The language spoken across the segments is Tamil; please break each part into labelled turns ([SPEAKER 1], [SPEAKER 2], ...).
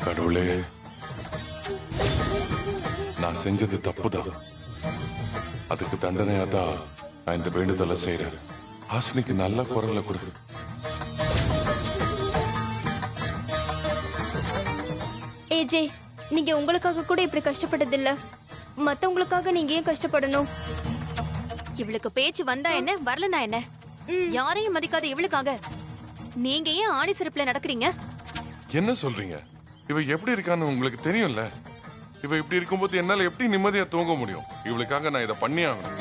[SPEAKER 1] கடவுளே, நான் செஞ்சது தப்புதான். அதுக்கு தண்டனையா தான் நான் இந்த வேண்டுதலை செய்யறேன். ஹாசினிக்கு நல்ல குரல்ல கொடு.
[SPEAKER 2] ஏஜே, நீங்க உங்களுக்காக கூட இப்படி கஷ்டப்பட்டது இல்ல. மத்தவங்களுக்காக நீங்க ஏன் கஷ்டப்படணும்?
[SPEAKER 3] இவளுக்கு பேச்சு வந்தா என்ன, வரலனா என்ன? யாரையும் மதிக்காத இவளுக்காக நீங்க ஏன் ஆணி சிறப்புல நடக்கிறீங்க?
[SPEAKER 1] என்ன சொல்றீங்க? இவ எப்படி இருக்கான்னு உங்களுக்கு தெரியும்ல. இவ இப்படி இருக்கும்போது என்னால எப்படி நிம்மதியா தூங்க முடியும்? இவளுக்காக நான் இதை பண்ணி ஆகணும்.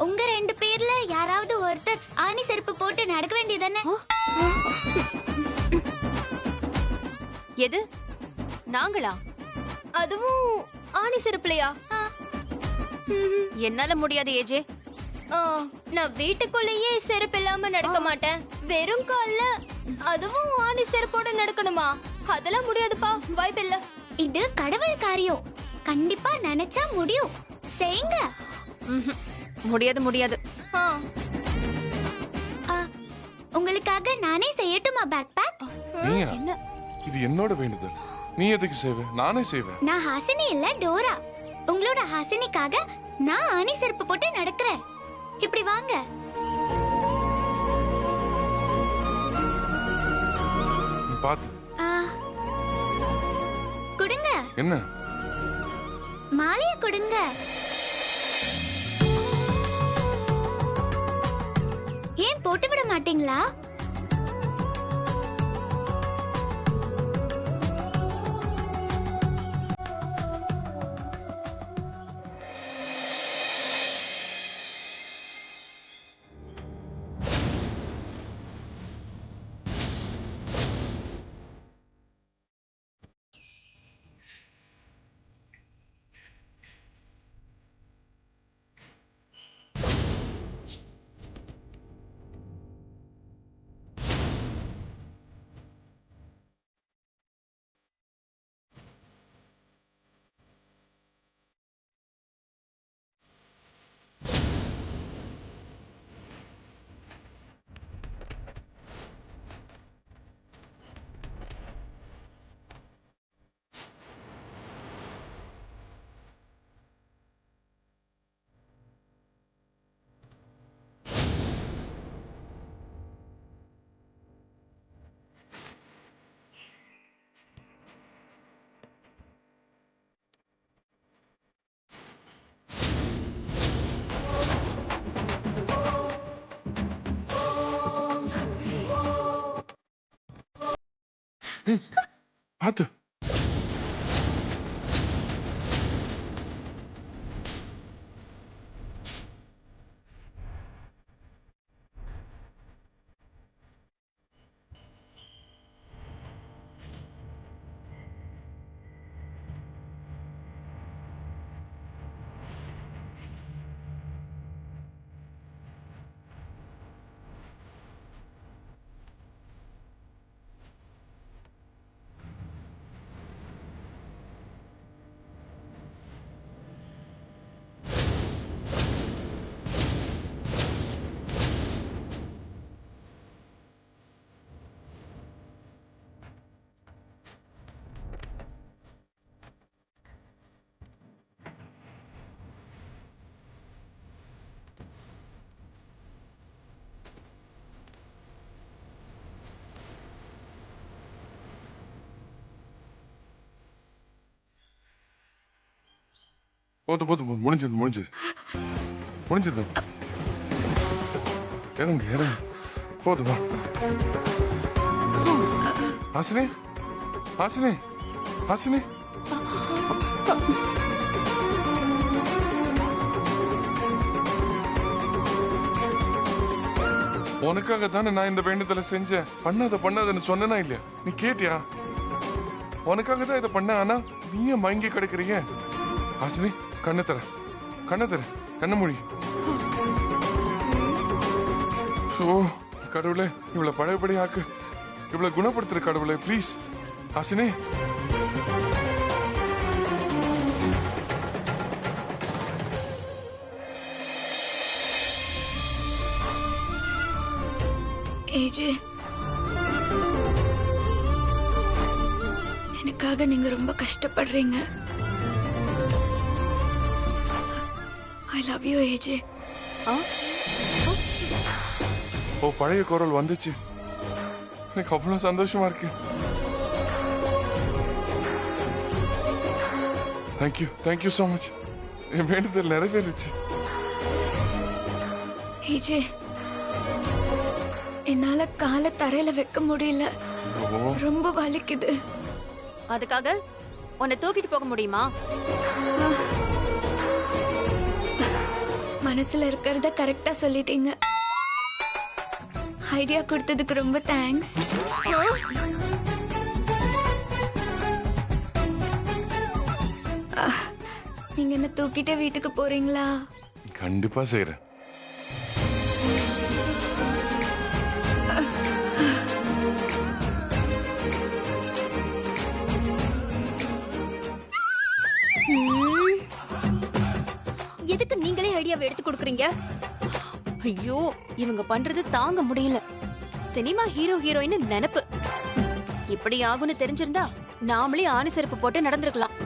[SPEAKER 4] உங்க 2 பேர்ல யாராவது ஒருத்தர் ஆணி செருப்பு போட்டு நடக்க வேண்டியதானே?
[SPEAKER 3] எது நாங்களா?
[SPEAKER 2] அதுவும் ஆணி செருப்புலையா?
[SPEAKER 3] என்னால முடியாது ஏஜே.
[SPEAKER 2] நான் வீட்டுக்குள்ளேயே செருப்பு இல்லாம நடக்க மாட்டேன். வெறும் கால்ல, அதுவும் ஆணி செருப்போட நடக்கணுமா? அதெல்லாம் முடியாதுப்பா, வாய்ப்பில்ல.
[SPEAKER 4] இது கடவுள் காரியம். கண்டிப்பா நினைச்சா முடியும். செய்யுங்க.
[SPEAKER 3] முடியாது முடியாது.
[SPEAKER 4] உங்களுக்காக நானே செய்யட்டுமா பேக் பேக்?
[SPEAKER 1] நீயா?
[SPEAKER 3] என்ன?
[SPEAKER 1] இது என்னோட வேண்டுதல். நீ எதுக்கு செய்வ? நானே செய்வேன்.
[SPEAKER 4] நான் ஹாசினி இல்ல, டோரா. உங்களோட ஹாசினிக்காக நான் ஆணி செருப்பு போட்டு நடக்கிறேன். இப்படி வாங்க.
[SPEAKER 1] பாத்து
[SPEAKER 4] கொடுங்க.
[SPEAKER 1] என்ன?
[SPEAKER 4] மாலைய கொடுங்க. ஏன் போட்டு விட மாட்டீங்களா?
[SPEAKER 1] பாத்து. போதும் போதும் போதும். முடிஞ்சது முடிஞ்சது முடிஞ்சது. இறங்கு இறங்கு. போதும் வா. ஹாசினி ஹாசினி ஹாசினி. உனக்காக தானே நான் இந்த வேண்டுதலை செஞ்சேன். பண்ணாதன்னு சொன்னா இல்லையா? நீ கேட்டியா? உனக்காக தான் இதை பண்ண. ஆனா நீயே மயங்கி கிடக்குறீங்க. ஹாசினி, கண்ணை தர கண்ணை மொழி. கடவுளே, இவ்வளவு பழையபடி ஆக்கு. இவ்வளவு குணப்படுத்துற கடவுளே, ப்ளீஸ். ஹாசினி,
[SPEAKER 4] ஏஜே,
[SPEAKER 5] எனக்காக நீங்க ரொம்ப கஷ்டப்படுறீங்க. I love you AJ.
[SPEAKER 1] ஓ பழைய குரல் வந்துச்சு. எனக்கு அவ்வளவு சந்தோஷமா இருக்கு. Thank you so much. என் வேண்டுதல் நிறைவேறிச்சு.
[SPEAKER 5] ஏஜே, என்னால காலை தரையில வைக்க முடியல, ரொம்ப வலிக்குது.
[SPEAKER 3] அதுக்காக உன்னை தூக்கிட்டு போக முடியுமா?
[SPEAKER 5] மனசுல இருக்கிறத கரெக்டா சொல்லிட்டீங்க. ஐடியா கொடுத்ததுக்கு ரொம்ப தேங்க்ஸ். நீங்க என்ன தூக்கிட்டு வீட்டுக்கு போறீங்களா?
[SPEAKER 1] கண்டிப்பா செய்யறேன்.
[SPEAKER 2] எதுக்கு நீங்களே ஐடியாவை எடுத்து கொடுக்குறீங்க?
[SPEAKER 3] ஐயோ, இவங்க பண்றது தாங்க முடியல. சினிமா ஹீரோ ஹீரோயின் நினைப்பு. இப்படி ஆகும்னு தெரிஞ்சிருந்தா நாமளே ஆணி செருப்பு போட்டு நடந்திருக்கலாம்.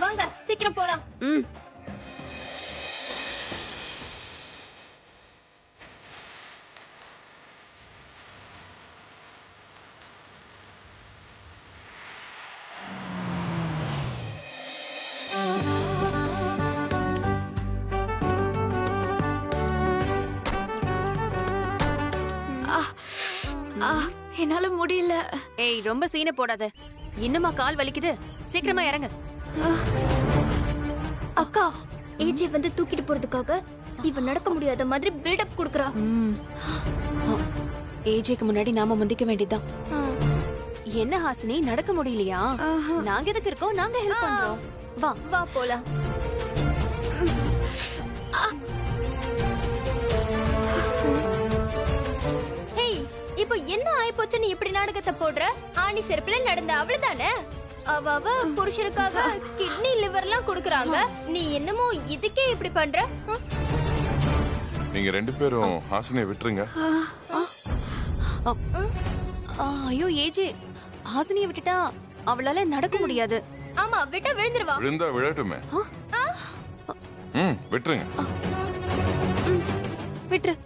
[SPEAKER 2] வாங்க சீக்கிரம் போலாம்.
[SPEAKER 5] என்னால முடியல.
[SPEAKER 3] ஏய், ரொம்ப சீனை போடாத. இன்னுமா கால் வலிக்குது? சீக்கிரமா இறங்க.
[SPEAKER 2] அக்கா, ஏஜே வந்து தூக்கிட்டு போறதுக்காக இவ நடக்க முடியாத மாதிரி பில்டப் குடுக்குறா.
[SPEAKER 3] ஏஜேக்கு முன்னாடி நாம முந்திக்க வேண்டியதுதான். என்ன ஹாசினி, நடக்க முடியலையா? நாங்க எதுக்கு இருக்கோம்? நாங்க ஹெல்ப் பண்றோம். வா
[SPEAKER 2] வா போலாம். ஹேய், இப்போ என்ன ஆயிப்போச்சு? நீ இப்படி நாடகத்தை போடுற? ஆணி செருப்புல நடந்த அவ்வளவுதானே? அவ புருஷனுக்காக கிட்னி லிவர்லாம் குடுக்குறாங்க. நீ என்னமோ இதுக்கே இப்படி பண்ற?
[SPEAKER 1] நீங்க ரெண்டு பேரும் ஹாசினியை விட்டுருங்க.
[SPEAKER 3] ஐயோ ஏஜே, ஹாசினியை விட்டுட்டா அவளால நடக்க முடியாது.
[SPEAKER 2] ஆமா, விட்டா விழுந்துருவா.
[SPEAKER 1] விழுந்தா விழட்டுமே. விட்டுருங்க.
[SPEAKER 3] விட்டுரு.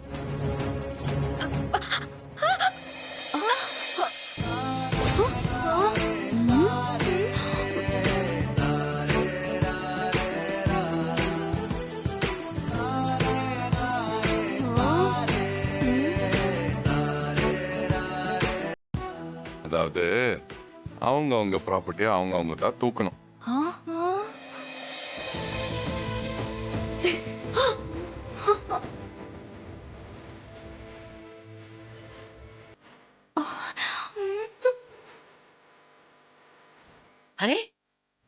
[SPEAKER 1] அதாவது அவங்க ப்ராப்பர்ட்டியை அவங்க தான் தூக்கணும்.
[SPEAKER 6] अरे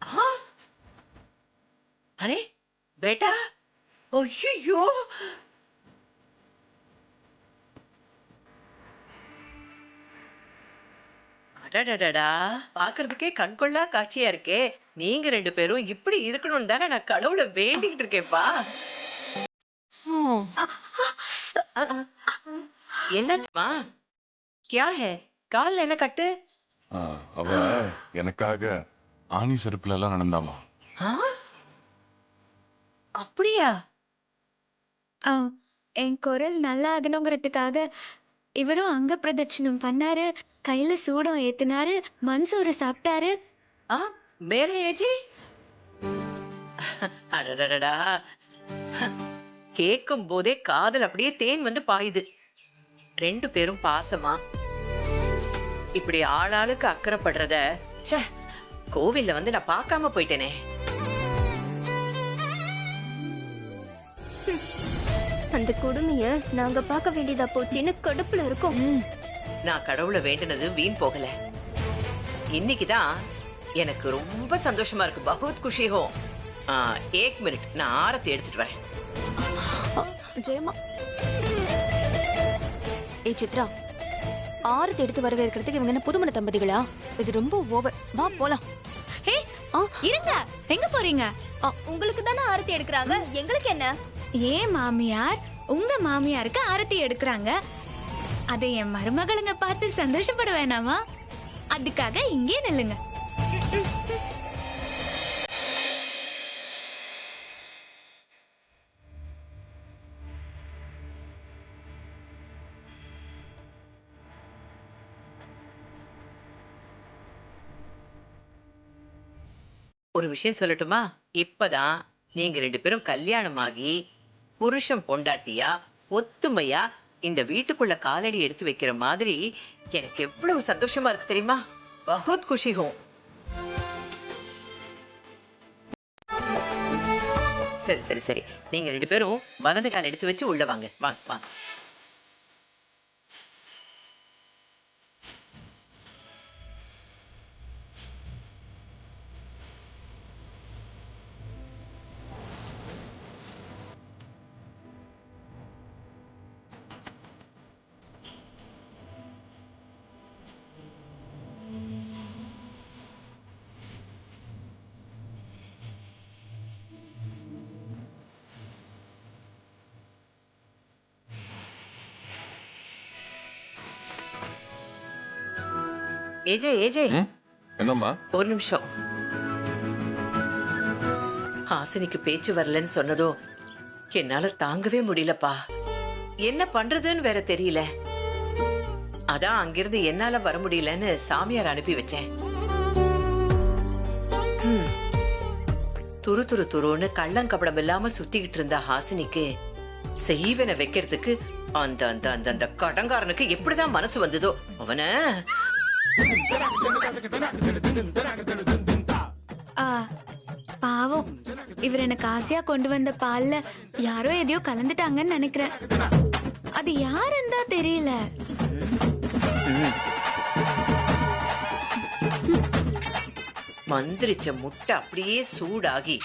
[SPEAKER 6] हाँ अरे बेटा ओयो அடடடடா, பாக்குறதுக்கே கண்கொள்ளா காட்சியா இருக்கே. நீங்க ரெண்டு பேரும் இப்படி இருக்கணும்னு தானே நான் கடவுளை வேண்டிக்கிட்டு இருக்கேன்ப்பா. என்னாச்சுமா? கியா ஹே? கால்ல என்ன கட்டு?
[SPEAKER 1] அவ எனக்காக ஆணி செருப்புல எல்லாம் நடந்தாமா.
[SPEAKER 6] அப்படியா?
[SPEAKER 5] என் குரல் நல்லா ஆகணுங்கிறதுக்காக இவரும் அங்க பிரதட்சணம் பண்ணாரு, கையில சூடம் ஏத்தினாரு, மன்சூறு சாப்பிட்டாரு.
[SPEAKER 6] மேல ஏஜி? அடடடடா, கேட்கும் போதே காதல் அப்படியே தேன் வந்து பாயுது. ரெண்டு பேரும் பாசமா இப்படி ஆளாளுக்கு அக்கறைப்படுறத கோவில்ல வந்து நான் பார்க்காம போயிட்டேனே.
[SPEAKER 2] அந்த கொடுமைய நாங்க பார்க்க வேண்டியதா போச்சுன்னு கடுப்புல இருக்கோம்.
[SPEAKER 6] நான் கடவுளை வேண்டினது வீண் போகல. இன்னைக்குதான் எனக்கு ரொம்ப சந்தோஷமா இருக்கு. பகுத் குஷி ஹோ. ஏக் மினிட், நான் ஆரத்தி எடுத்துட்டு வரேன்.
[SPEAKER 3] ஜெயமா, ஏய் சித்ரா, ஆரத்தி எடுத்து வரவேற்கிறதுக்கு இவங்க என்ன புதுமண தம்பதிகளா? இது ரொம்ப ஓவர். வா போலாம்.
[SPEAKER 5] ஹே, இருங்க, எங்க போறீங்க?
[SPEAKER 2] உங்களுக்கு தானே ஆரத்தி எடுக்கிறாங்க, எங்களுக்கு என்ன?
[SPEAKER 5] ஏன் மாமியார் உங்க மாமியாருக்கு ஆரத்தி எடுக்கிறாங்க, அதை என் மருமகளுங்க பார்த்து சந்தோஷப்பட வேணாமா?
[SPEAKER 4] அதுக்காக இங்கே நில்லுங்க.
[SPEAKER 6] ஒரு விஷயம் சொல்லட்டுமா? இப்பதான் நீங்க 2 பேரும் கல்யாணமாகி புருஷன் பொண்டாட்டியா ஒத்துமையா இந்த வீட்டுக்குள்ள காலடி எடுத்து வைக்கிற மாதிரி எனக்கு எவ்வளவு சந்தோஷமா இருக்கு தெரியுமா? பகுத் குஷி ஹோ. சரி சரி சரி, நீங்க 2 பேரும் வலது கால் எடுத்து வச்சு உள்ள வாங்க. வாங்க வாங்க. ஏஜே ஏஜே,
[SPEAKER 1] என்னம்மா?
[SPEAKER 6] ஒரு நிமிஷம். ஹாசினிக்கு பேச்சு வரலன்னு சொன்னதோ என்னால தாங்கவே முடியலப்பா. என்ன பண்றதுன்னு வேற தெரியல. அதான் அங்கிருந்து என்னால வர முடியலன்னு சாமியார் அனுப்பி வச்சேன். துரு துரு துருன்னு கள்ளங்கபடம் இல்லாம சுத்திக்கிட்டு இருந்த ஹாசினிக்கு செய்வன வைக்கிறதுக்கு அந்த அந்த அந்த அந்த கடங்காரனுக்கு எப்படிதான் மனசு வந்ததோ அவன.
[SPEAKER 4] பாவம், இவர் எனக்கு ஆசையா கொண்டு வந்த பால்ல யாரோ எதையோ கலந்துட்டாங்கன்னு நினைக்கிறேன். அது யாருன்னு தான் தெரியல.
[SPEAKER 6] மந்திரிச்ச முட்டை அப்படியே சூடாகி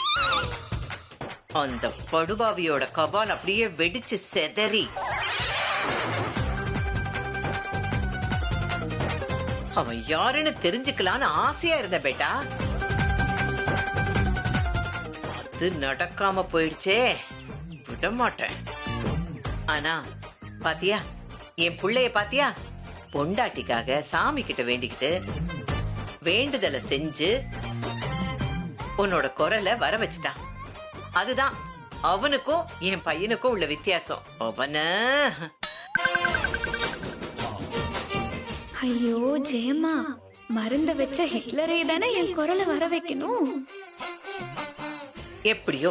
[SPEAKER 6] அந்த படுபாவியோட கபால் அப்படியே வெடிச்சு செதறி அவன் யாருன்னு தெரிஞ்சுக்கலான்னு ஆசையா இருந்த பேட்டா. அது நடக்காம போயிடுச்சே, விட மாட்டேன். ஆனா பாத்தியா, என் புள்ளைய பாத்தியா, பொண்டாட்டிக்காக சாமி கிட்ட வேண்டிக்கிட்டு வேண்டுதலை செஞ்சு உன்னோட குரலை வர வச்சுட்டான். அதுதான் அவனுக்கும் என் பையனுக்கும் உள்ள வித்தியாசம். அவன
[SPEAKER 4] ஐயோ ஜெயம்மா, மருந்த வச்ச ஹிட்லரே தானே என் குரலை வர வைக்கணும்.
[SPEAKER 6] எப்படியோ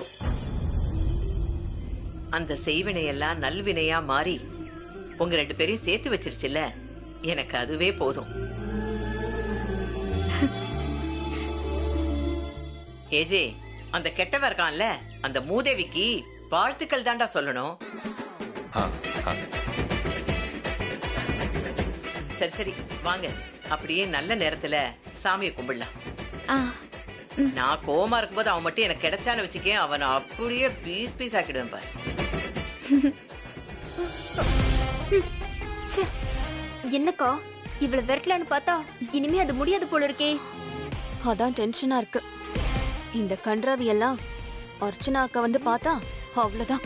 [SPEAKER 6] அந்த செய்வினையெல்லாம் நல்வினையா மாறி உங்க 2 பேரையும் சேர்த்து வச்சிருச்சுல்ல, எனக்கு அதுவே போதும். ஏஜே, அந்த கெட்டவன் இருக்கான்ல, அந்த மூதேவிக்கு வாழ்த்துக்கள் தாண்டா சொல்லணும். சரி சரி வாங்க, அப்படியே நல்ல நேரத்துல சாமியை கும்பிடலாம். நான் கோவமா இருக்கும்போது அவன் மட்டும் எனக்கு கிடைச்சான்னு வச்சுக்கே, அவனை அப்படியே பீஸ் பீஸ் ஆக்கிடுவேன் பாரு.
[SPEAKER 2] என்னக்கா இவ்வளவு விரட்டலான்னு பார்த்தா இனிமே அது முடியாது போல இருக்கே.
[SPEAKER 3] அதான் டென்ஷனா இருக்கு. இந்த கன்றாவி எல்லாம் அர்ச்சனா அக்கா வந்து பார்த்தா அவ்வளவுதான்.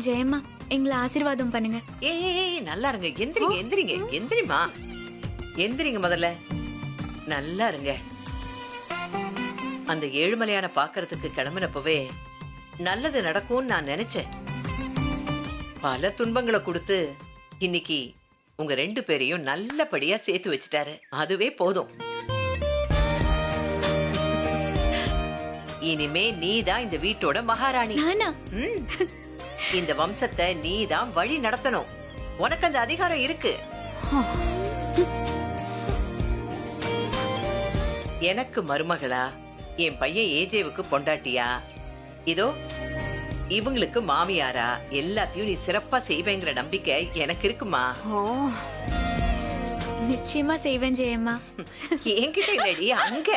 [SPEAKER 4] ஜெயம்மா, எங்களை ஆசீர்வாதம் பண்ணுங்க.
[SPEAKER 6] ஏய் நல்லா இருங்க, எந்திரிங்க எந்திரிங்க எந்திரிமா, எந்திரிங்க முதல்ல, நல்லா இருங்க. அந்த ஏழுமலையான பாக்குறதுக்கு கிளம்பினப்பவே நல்லது நடக்கும்னு நான் நினைச்சேன். பல துன்பங்களை கொடுத்து இன்னைக்கு உங்க 2 பேரையும் நல்லபடியா சேர்த்து வச்சுட்டாரு. அதுவே போதும். இனிமே நீதான் இந்த வீட்டோட மகாராணி. இந்த வம்சத்தை நீதான் வழி நடத்தணும். உனக்கு அந்த அதிகாரம் இருக்கு. எனக்கு மருமகளா, என் பையன் ஏஜேவுக்கு பொண்டாட்டியா, இதோ இவங்களுக்கு மாமியாரா எல்லாத்தையும் நீ சிறப்பா செய்வேங்கிற நம்பிக்கை எனக்கு இருக்குமா.
[SPEAKER 3] ஓ,
[SPEAKER 4] நிச்சயமா செய்வேன் ஜெயம்மா.
[SPEAKER 6] என்கிட்ட இல்லடி, அங்க.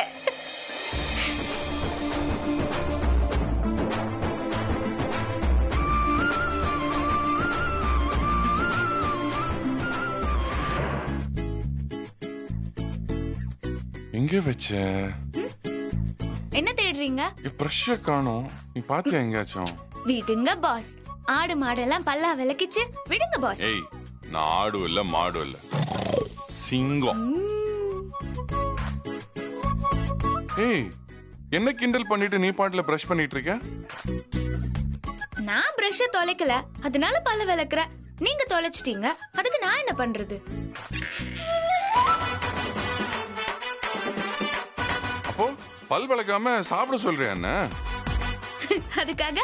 [SPEAKER 1] எங்க வச்ச?
[SPEAKER 4] என்ன தேடுறீங்க?
[SPEAKER 1] பிரஷ் காணோம். நீ பாத்தியா எங்கேயாச்சும்?
[SPEAKER 4] விடுங்க பாஸ். ஆடு மாடெல்லாம் பல்லா விளக்கிச்சு விடுங்க பாஸ்.
[SPEAKER 1] ஏய், நான் ஆடு இல்ல மாடு இல்ல, சிங்கம். ஏய், என்ன கிண்டல் பண்ணிட்டு நீ பாட்டுல பிரஷ் பண்ணிட்டு இருக்க?
[SPEAKER 4] நான் பிரஷ் தொலைக்கல, அதனால பல்ல விளக்குற. நீங்க தொலைச்சிட்டீங்க, அதுக்கு நான் என்ன பண்றது?
[SPEAKER 1] அப்போ பல் விளக்காம சாப்பிட சொல்றியா என்ன?
[SPEAKER 4] அதுக்காக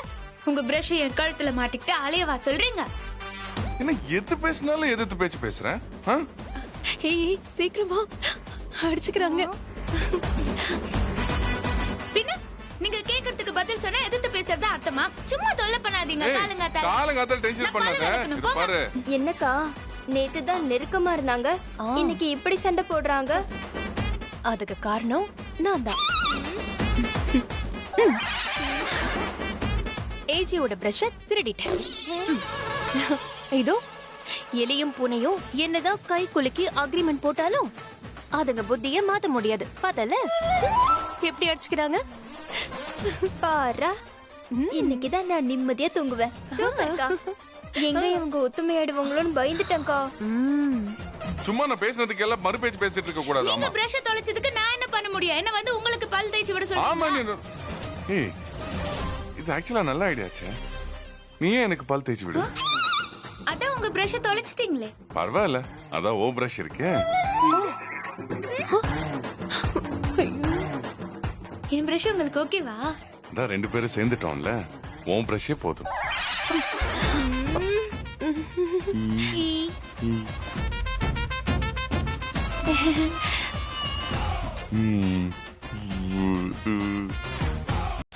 [SPEAKER 4] உங்க பிரஷ் என் கழுத்துல மாட்டிக்கிட்டு அலையவா சொல்றீங்க?
[SPEAKER 1] என்ன எது பேசினாலும் எதிர்த்து பேச்சு பேசுறேன்? ஆ?
[SPEAKER 3] ஏய் சீக்கிரமா அடிச்சுக்கிறாங்க.
[SPEAKER 4] பின்ன நீங்க கேக்குறதுக்கு பதில் சொன்னா எதிர்த்து பேசுறதா அர்த்தமா? சும்மா தொல்லை பண்ணாதீங்க.
[SPEAKER 1] ஏய்,
[SPEAKER 4] காலங்காத்தால
[SPEAKER 1] காலங்காத்தால டென்ஷன்
[SPEAKER 4] நான் பல்ல
[SPEAKER 1] பண்ணாத.
[SPEAKER 4] விளக்கணும்,
[SPEAKER 1] இது பாரு.
[SPEAKER 2] என்னக்கா நேத்து தான் நெருக்கமா இருந்தாங்க, இன்னைக்கு இப்படி சண்டை போடுறாங்க.
[SPEAKER 3] அதுக்கு காரணம் நான் தான். ஏஜியோட பிரஷ திருடிட்டேன். இதோ எலியும் பூனையும் என்னதான் கை குலுக்கி அக்ரிமெண்ட் போட்டாலும் அதுங்க புத்திய மாத்த முடியாது. பார்த்தல எப்படி அடிச்சுக்கிறாங்க
[SPEAKER 2] பாரா, இன்னைக்குதான் நான் நிம்மதியா தூங்குவேன். சூப்பர்க்கா. எங்க இவங்க ஒத்துமையாடுவாங்களோன்னு பயந்துட்டேன்க்கா.
[SPEAKER 1] சும்மா நான் பேசுனதுக்கு எல்லாம் மறு பேச்சு பேசிட்டு இருக்க கூடாது.
[SPEAKER 4] நீங்க
[SPEAKER 1] ஆமா.
[SPEAKER 4] பிரஷ் தொலைச்சதுக்கு நான் என்ன பண்ண முடியும்? என்ன வந்து உங்களுக்கு பல் தேய்ச்சி விட
[SPEAKER 1] ஆமா
[SPEAKER 4] சொல்லுங்க.
[SPEAKER 1] நீ ஏய், இது ஆக்சுவலா நல்ல ஐடியாச்சே. நீயே எனக்கு பல் தேய்ச்சி விடு.
[SPEAKER 4] அதான் உங்க பிரஷ் தொலைச்சிட்டீங்களே.
[SPEAKER 1] பரவாயில்ல, அதான் ஓ பிரஷ் இருக்கே.
[SPEAKER 4] என் பிரஷ் உங்களுக்கு ஓகேவா?
[SPEAKER 1] அதான் ரெண்டு பேரும் சேர்ந்துட்டோம்ல, உன் பிரஷே போதும்.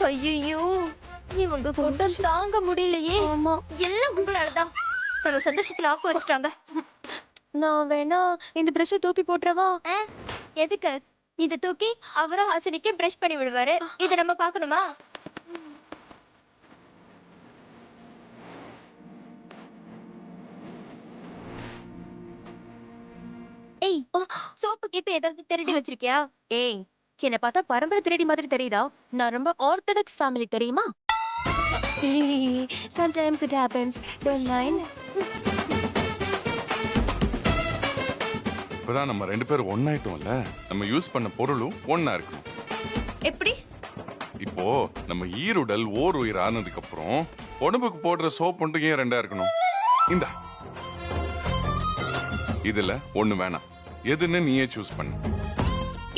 [SPEAKER 2] ஐயோ, இவங்க கூட்டம் தாங்க முடியலையே. எல்லாம் உங்களாலதான். நம்ம சந்தோஷத்துல ஆப்பு வச்சுட்டாங்க.
[SPEAKER 3] நான் வேணா இந்த பிரஷ தூக்கி போட்டுறவா?
[SPEAKER 2] எதுக்கு? இத தூக்கி அவரும் ஹாசினிக்கு பிரஷ் பண்ணி விடுவாரு. இத நம்ம பார்க்கணுமா? ஏய், சோப்பு கேப்ப ஏதாவது திருடி வச்சிருக்கியா?
[SPEAKER 3] ஏய், என்ன பார்த்தா பரம்பரை திருடி மாதிரி தெரியுதா? நான் ரொம்ப ஆர்த்தடாக்ஸ் ஃபேமிலி தெரியுமா? Sometimes it happens. Don't mind.
[SPEAKER 1] இப்பதான் நம்ம ரெண்டு பேரும் ஒன்னாயிட்டோம்ல, நம்ம யூஸ் பண்ண பொருளும் ஒன்னா இருக்கணும்.
[SPEAKER 4] எப்படி?
[SPEAKER 1] இப்போ நம்ம ஈருடல் ஓர் உயிர் ஆனதுக்கு அப்புறம் உடம்புக்கு போடுற சோப் மட்டும் ஏன் ரெண்டா இருக்கணும்? இந்தா, இதுல ஒண்ணு வேணாம். எதுன்னு நீயே சூஸ் பண்ணு.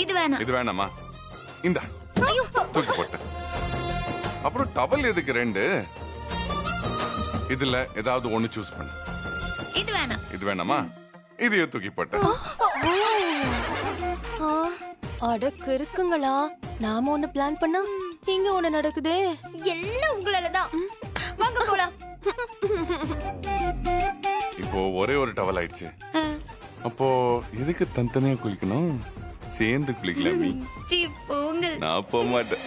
[SPEAKER 4] இது வேணாம்.
[SPEAKER 1] இது வேணாமா? இந்தா, தூக்கி போட்ட. அப்புறம் டவல் எதுக்கு ரெண்டு? இதுல ஏதாவது ஒண்ணு சூஸ் பண்ணு.
[SPEAKER 4] இது வேணாம்.
[SPEAKER 1] இது வேணாமா? இதையே தூக்கி போட்ட.
[SPEAKER 3] அட கிறுக்குங்களா, நாம ஒண்ணு பிளான் பண்ணா இங்க ஒண்ணு நடக்குதே.
[SPEAKER 2] எல்லாம் உங்களாலதான். வாங்க போலாம்.
[SPEAKER 1] இப்போ ஒரே ஒரு டவல் ஆயிடுச்சு. அப்போ எதுக்கு தனித்தனியா குளிக்கணும்? சேர்ந்து குளிக்கலாமே.
[SPEAKER 4] சீ, போங்கள்.
[SPEAKER 1] நான் போக மாட்டேன்.